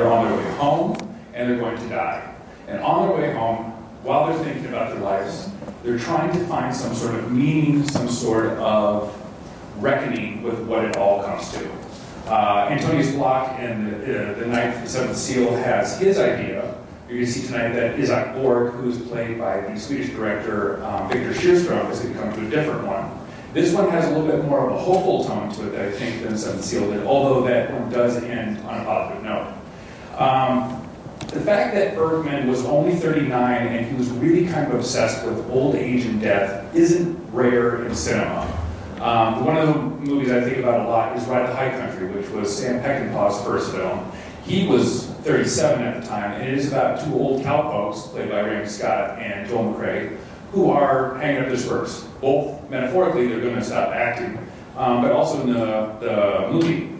They're on their way home, and they're going to die. And on their way home, while they're thinking about their lives, they're trying to find some sort of meaning, some sort of reckoning with what it all comes to. Antonius Block in the Ninth and Seventh Seal has his idea. You're going to see tonight that Isaac Borg, who's played by the Swedish director Victor Scherström, is going to come to a different one. This one has a little bit more of a hopeful tone to it, I think, than Seventh Seal did, although that one does end on a positive note. The fact that Bergman was only 39 and he was really kind of obsessed with old age and death isn't rare in cinema. One of the movies I think about a lot is Ride the High Country, which was Sam Peckinpah's first film. He was 37 at the time, and it is about two old cowpokes, played by Randy Scott and Joel McCrea, who are hanging up their spurs. Both, metaphorically, they're going to stop acting, but also in the movie.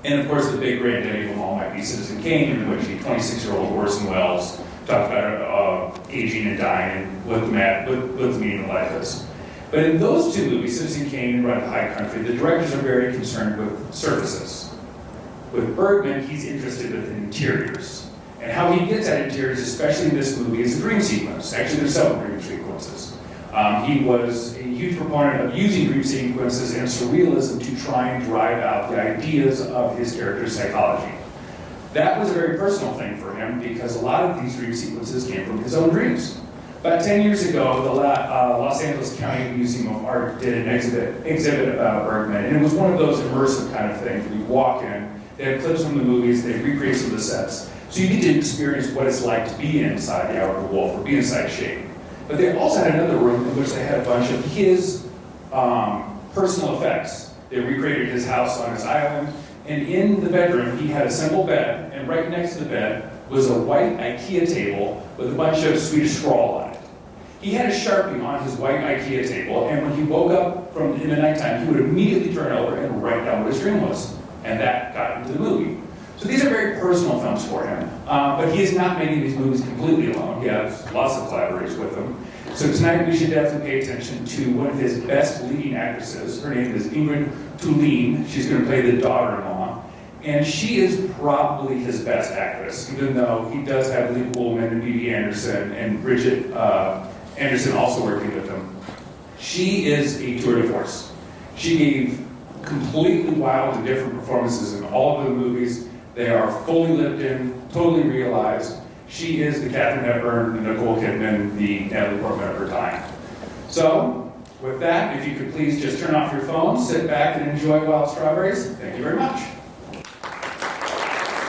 And of course, the big granddaddy of them all might be Citizen Kane, in which the 26-year-old Orson Welles talked about aging and dying and what the meaning of life is. But in those two movies, Citizen Kane and Ride the High Country, the directors are very concerned with surfaces. With Bergman, he's interested in interiors. And how he gets at interiors, especially in this movie, is a dream sequence. Actually, there's several dream sequences. He was a huge proponent of using dream sequences and surrealism to try and drive out the ideas of his character's psychology. That was a very personal thing for him because a lot of these dream sequences came from his own dreams. About 10 years ago, the Los Angeles County Museum of Art did an exhibit about Bergman, and it was one of those immersive kind of things where you walk in, they have clips from the movies, they recreate some of the sets. So you get to experience what it's like to be inside the Outer Wolf or be inside Shade. But they also had another room in which they had a bunch of his personal effects. They recreated his house on his island, and in the bedroom he had a simple bed, and right next to the bed was a white IKEA table with a bunch of Swedish scrawl on it. He had a Sharpie on his white IKEA table, and when he woke up in the nighttime, he would immediately turn over and write down what his dream was. And that got into the movie. So these are very personal films for him. But he is not making these movies completely alone. He has lots of collaborators with him. So tonight we should definitely pay attention to one of his best leading actresses. Her name is Ingrid Thulin. She's going to play the daughter-in-law. And she is probably his best actress, even though he does have Lee Woolman and Bibi Andersson and Bridget Anderson also working with him. She is a tour de force. She gave completely wild and different performances in all of the movies. They are fully lived in, totally realized. She is the Katharine Hepburn, the Nicole Kidman, the Natalie Portman of her time. So, with that, if you could please just turn off your phone, sit back and enjoy Wild Strawberries. Thank you very much.